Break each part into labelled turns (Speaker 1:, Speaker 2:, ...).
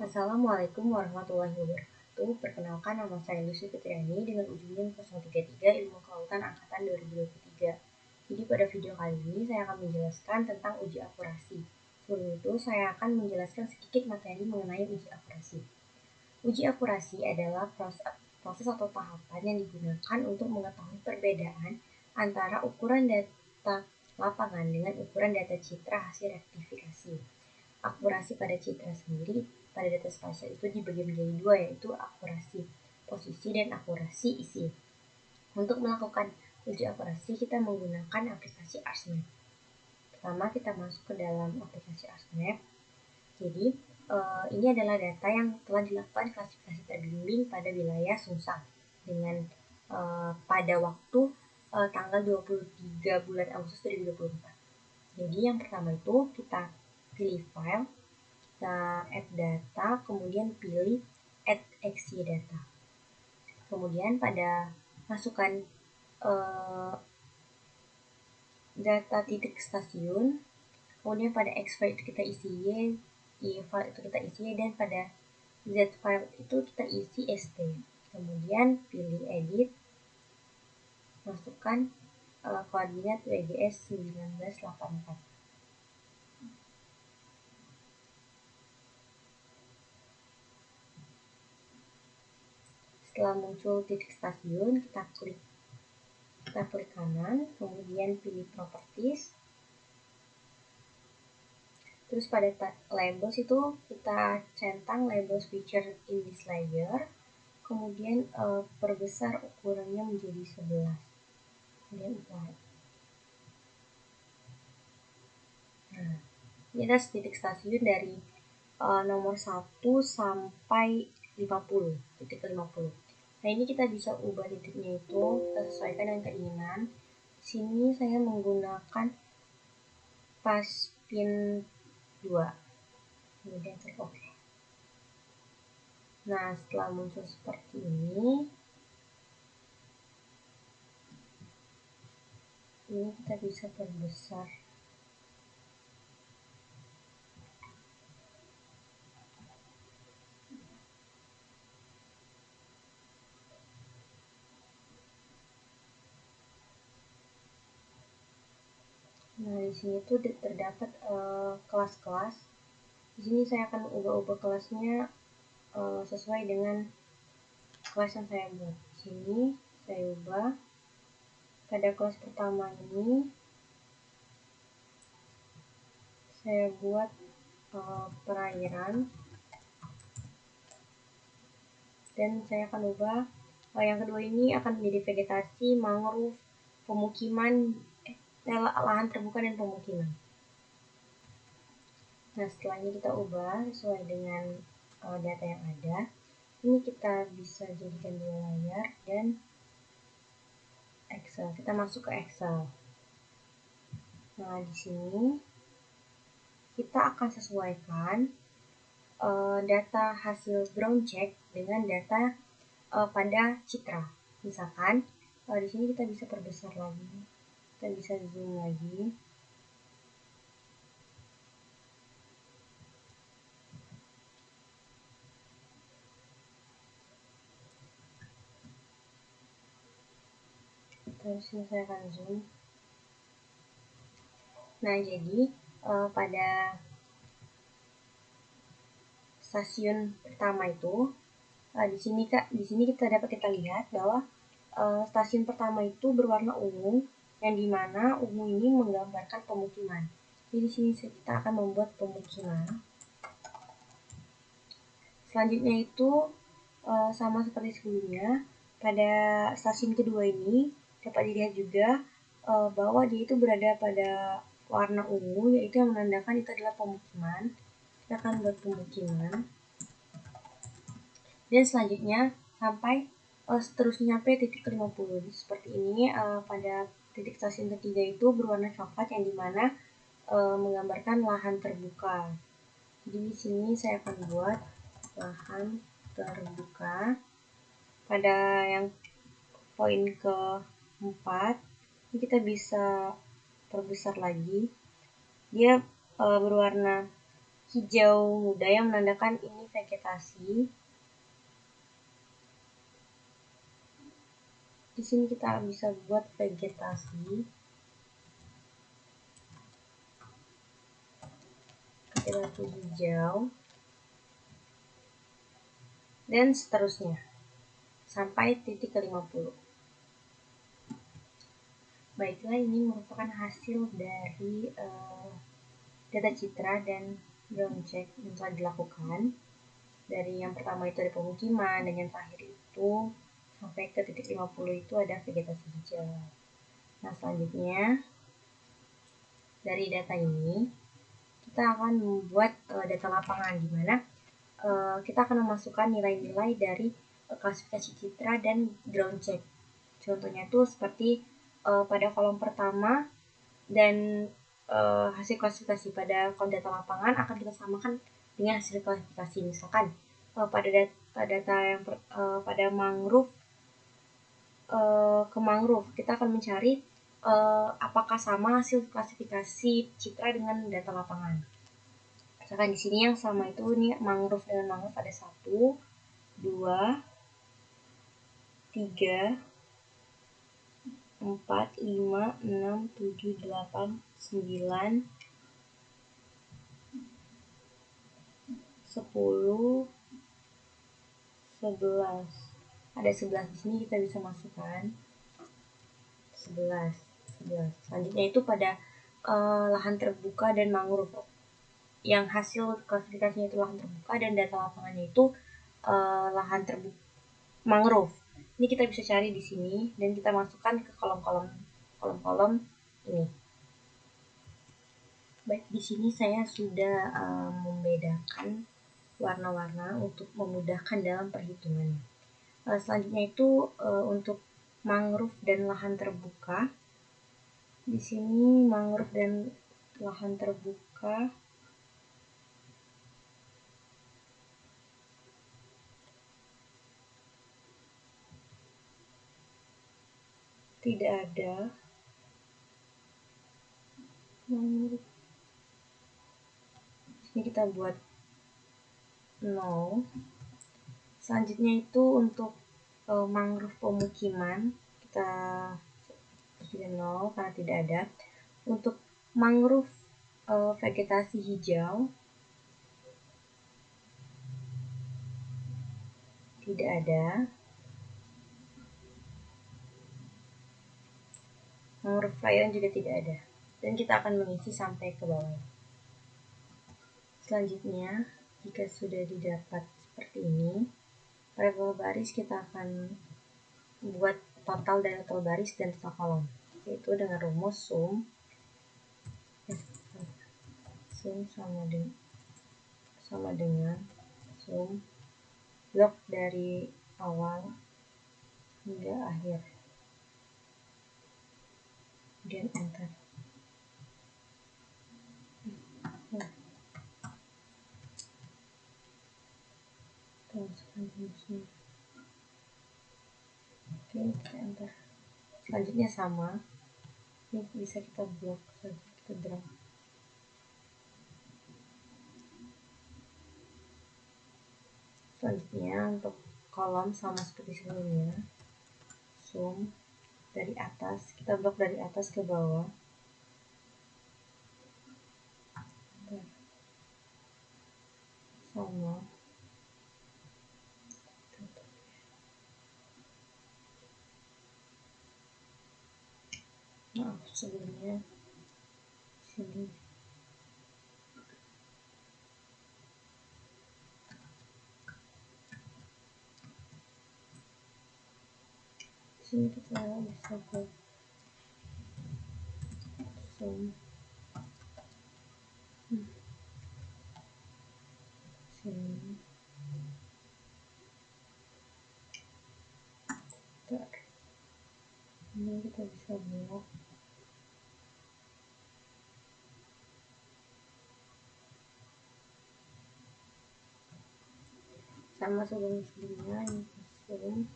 Speaker 1: Assalamualaikum warahmatullahi wabarakatuh. Perkenalkan, nama saya Lucy Fitriani dengan ujian 033 Ilmu Kelautan Angkatan 2023. Jadi pada video kali ini saya akan menjelaskan tentang uji akurasi. Sebelum itu saya akan menjelaskan sedikit materi mengenai uji akurasi. Uji akurasi adalah proses atau tahapan yang digunakan untuk mengetahui perbedaan antara ukuran data lapangan dengan ukuran data citra hasil rektifikasi. Akurasi pada citra sendiri pada data spasial itu dibagi menjadi dua, yaitu akurasi posisi dan akurasi isi. Untuk melakukan uji akurasi kita menggunakan aplikasi ArsMap. Pertama kita masuk ke dalam aplikasi ArsMap. Jadi ini adalah data yang telah dilakukan klasifikasi terbimbing pada wilayah Sumsang dengan pada waktu tanggal 23 bulan Agustus 2024. Jadi yang pertama itu kita pilih file, kita add data, kemudian pilih add XY data. Kemudian pada masukkan data titik stasiun, kemudian pada X file itu kita isi Y, Y file itu kita isi Y, dan pada Z file itu kita isi ST. Kemudian pilih edit, masukkan koordinat WGS 1984. Setelah muncul titik stasiun, kita klik kanan, kemudian pilih properties. Terus pada labels itu kita centang labels feature in this layer, kemudian perbesar ukurannya menjadi 11. Kemudian apply. Nah, ini ada titik stasiun dari nomor 1 sampai 50, titik ke 50. Nah, ini kita bisa ubah titiknya itu, kita sesuaikan dengan keinginan. Di sini saya menggunakan paspin 2. Kemudian klik OK. Nah, setelah muncul seperti ini kita bisa perbesar. Nah, di sini tuh terdapat kelas-kelas. Di sini saya akan ubah-ubah kelasnya sesuai dengan kelas yang saya buat. Di sini saya ubah. Pada kelas pertama ini saya buat perairan, dan saya akan ubah yang kedua ini akan menjadi vegetasi, mangrove, pemukiman, lahan terbuka dan pemukiman. Nah, setelah ini kita ubah sesuai dengan data yang ada. Ini kita bisa jadikan dua layar dan Excel. Kita masuk ke Excel. Nah, di sini kita akan sesuaikan data hasil ground check dengan data pada citra. Misalkan di sini kita bisa perbesar lagi, kita bisa zoom lagi. Terus ini saya akan zoom. Nah, jadi pada stasiun pertama itu di sini kita dapat lihat bahwa stasiun pertama itu berwarna ungu, yang dimana ungu ini menggambarkan pemukiman. Jadi di sini kita akan membuat pemukiman. Selanjutnya itu sama seperti sebelumnya, pada stasiun kedua ini dapat dilihat juga bahwa dia itu berada pada warna ungu, yaitu yang menandakan itu adalah pemukiman. Kita akan buat pemukiman. Dan selanjutnya sampai seterusnya sampai titik 50. Seperti ini pada titik stasiun ketiga itu berwarna coklat, yang dimana menggambarkan lahan terbuka. Jadi di sini saya akan buat lahan terbuka. Pada yang poin keempat ini kita bisa perbesar lagi. Dia berwarna hijau muda yang menandakan ini vegetasi. Di sini kita bisa buat vegetasi. Vegetasi hijau. Dan seterusnya. Sampai titik ke-50. Baiklah, ini merupakan hasil dari data citra dan ground check yang telah dilakukan. Dari yang pertama itu ada pemukiman, dan yang terakhir itu sampai ke titik 50 itu ada vegetasi hijau. Nah, selanjutnya dari data ini kita akan membuat data lapangan, di mana kita akan memasukkan nilai-nilai dari klasifikasi citra dan ground check. Contohnya itu seperti pada kolom pertama dan hasil klasifikasi pada kolom data lapangan akan kita samakan dengan hasil klasifikasi. Misalkan pada data yang pada mangrove ke mangrove kita akan mencari apakah sama hasil klasifikasi citra dengan data lapangan. Misalkan di sini yang sama itu ini mangrove dengan mangrove ada 1, 2, 3, 4, 5, 6, 7, 8, 9, 10, 11. Ada 11 di sini, kita bisa masukkan 11. Selanjutnya itu pada lahan terbuka dan mangrove. Yang hasil klasifikasinya itu lahan terbuka dan data lapangannya itu lahan terbuka mangrove. Ini kita bisa cari di sini dan kita masukkan ke kolom-kolom ini. Baik, di sini saya sudah membedakan warna-warna untuk memudahkan dalam perhitungannya. Selanjutnya itu untuk mangrove dan lahan terbuka. Di sini mangrove dan lahan terbuka tidak ada mangrove. Ini kita buat 0. Selanjutnya itu untuk mangrove pemukiman kita sudah 0 karena tidak ada. Untuk mangrove vegetasi hijau tidak ada. Mangrove perairan juga tidak ada. Dan kita akan mengisi sampai ke bawah. Selanjutnya, jika sudah didapat seperti ini, pada total baris kita akan buat total dari total baris dan total kolom, yaitu dengan rumus sum sama dengan sum blok dari awal hingga akhir, kemudian enter. Oke, kita enter. Selanjutnya sama, ini bisa kita blok saja, kita drag. Selanjutnya untuk kolom sama seperti sebelumnya, sum dari atas, kita blok dari atas ke bawah. Sama. Maaf sebelumnya sini. Sini kita bisa buat sum. Sini. Ini kita bisa blok. Sama sebelumnya ini sum.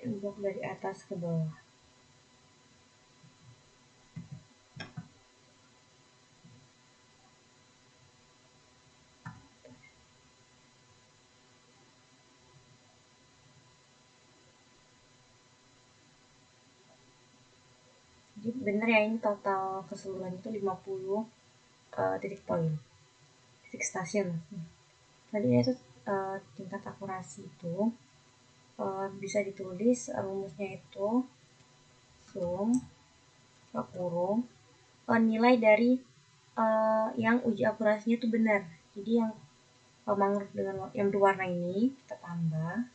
Speaker 1: Blok dari atas ke bawah. Jadi benar ya, ini total keseluruhan itu 50 titik poin, titik stasiun. Tadi itu tingkat akurasi itu bisa ditulis rumusnya itu sum kurung nilai dari yang uji akurasinya itu benar. Jadi yang mangrove dengan yang berwarna ini kita tambah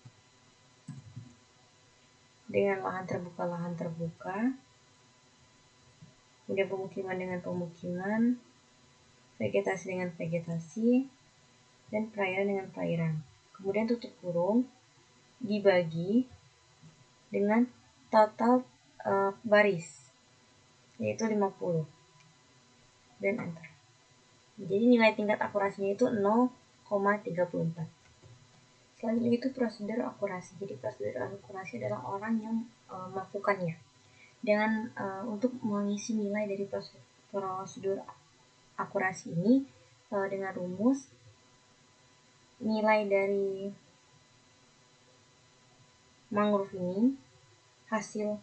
Speaker 1: dengan lahan terbuka, kemudian pemukiman dengan pemukiman, vegetasi dengan vegetasi, dan perairan dengan perairan. Kemudian tutup kurung dibagi dengan total baris, yaitu 50, dan enter. Jadi nilai tingkat akurasinya itu 0,34. Selanjutnya itu prosedur akurasi. Jadi prosedur akurasi adalah orang yang melakukannya. Dengan untuk mengisi nilai dari prosedur akurasi ini dengan rumus nilai dari mangrove ini hasil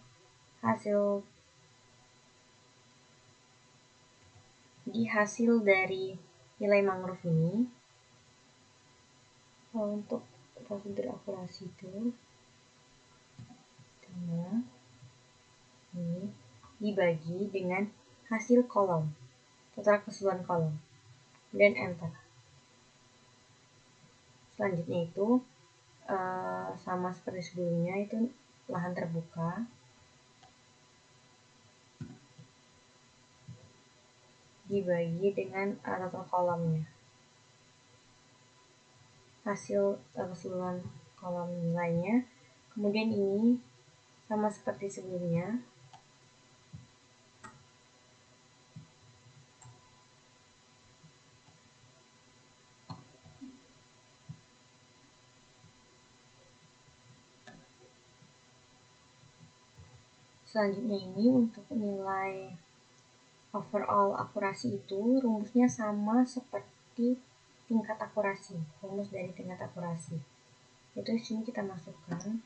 Speaker 1: dari nilai mangrove ini untuk prosedur akurasi itu ini dibagi dengan hasil kolom, total keseluruhan kolom, dan enter. Selanjutnya itu sama seperti sebelumnya, itu lahan terbuka dibagi dengan total kolomnya, hasil keseluruhan kolom nilainya. Kemudian ini sama seperti sebelumnya, selanjutnya ini untuk nilai overall akurasi itu rumusnya sama seperti tingkat akurasi, rumus dari tingkat akurasi. Itu di sini kita masukkan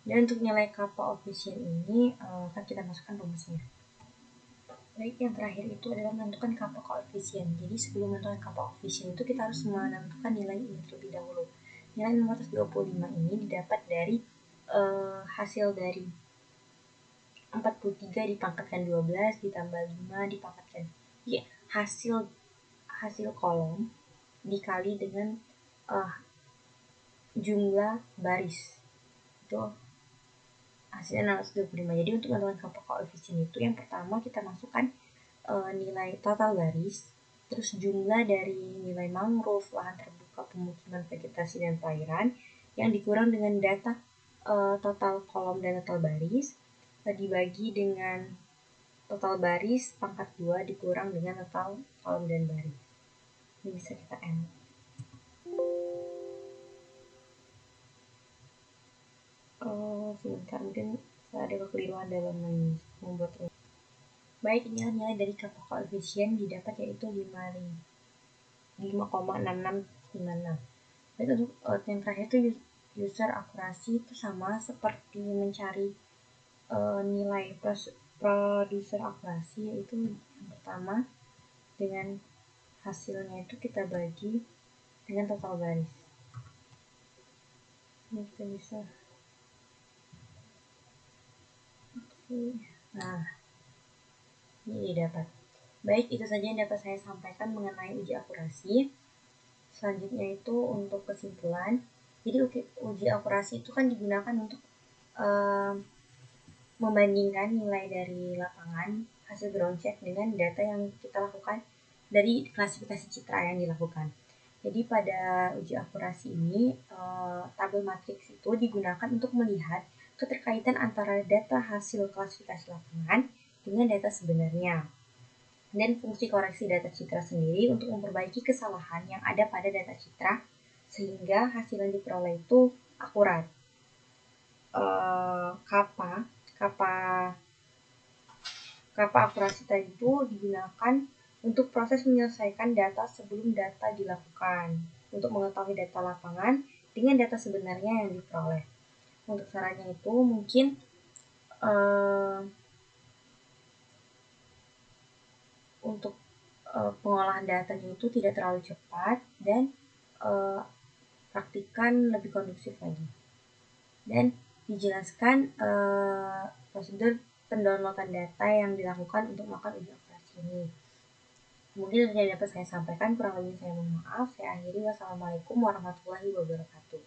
Speaker 1: dan untuk nilai kappa efisien ini akan kita masukkan rumusnya. Baik, yang terakhir itu adalah menentukan kappa koefisien. Jadi sebelum menentukan kappa koefisien itu kita harus menentukan nilai ini terlebih dahulu. Nilai 625 ini didapat dari hasil dari 43 dipangkatkan 12 ditambah 5 dipangkatkan hasil kolom dikali dengan jumlah baris, itu hasilnya 625. Jadi untuk menentukan kappa koefisien itu yang pertama kita masukkan nilai total baris, terus jumlah dari nilai mangrove, lahan terbuka, pemukiman, vegetasi, dan perairan yang dikurang dengan data total kolom dan total baris dibagi dengan total baris pangkat 2 dikurang dengan total kolom dan baris. Ini bisa kita enter. Sebentar, mungkin ada kekeliruan dalam membuat rumus. Baik, ini nilai dari kappa koefisien didapat yaitu 5,6696. Baik, untuk yang terakhir itu user akurasi itu sama seperti mencari nilai produser akurasi, yaitu yang pertama dengan hasilnya itu kita bagi dengan total baris. Ini kita bisa. Nah, ini didapat. Baik, itu saja yang dapat saya sampaikan mengenai uji akurasi. Selanjutnya itu untuk kesimpulan. Jadi uji akurasi itu kan digunakan untuk membandingkan nilai dari lapangan hasil ground check dengan data yang kita lakukan dari klasifikasi citra yang dilakukan. Jadi pada uji akurasi ini tabel matriks itu digunakan untuk melihat keterkaitan antara data hasil klasifikasi lapangan dengan data sebenarnya, dan fungsi koreksi data citra sendiri untuk memperbaiki kesalahan yang ada pada data citra sehingga hasil yang diperoleh itu akurat. kappa kappa kappa akurasi tadi itu digunakan untuk proses menyelesaikan data sebelum data dilakukan untuk mengetahui data lapangan dengan data sebenarnya yang diperoleh. Untuk caranya itu mungkin untuk pengolahan datanya itu tidak terlalu cepat dan praktikan lebih kondusif lagi. Dan dijelaskan prosedur pendownloadan data yang dilakukan untuk melakukan uji operasi ini. Mungkin itu yang dapat saya sampaikan, kurang lebih saya mohon maaf. Saya akhiri, wassalamualaikum warahmatullahi wabarakatuh.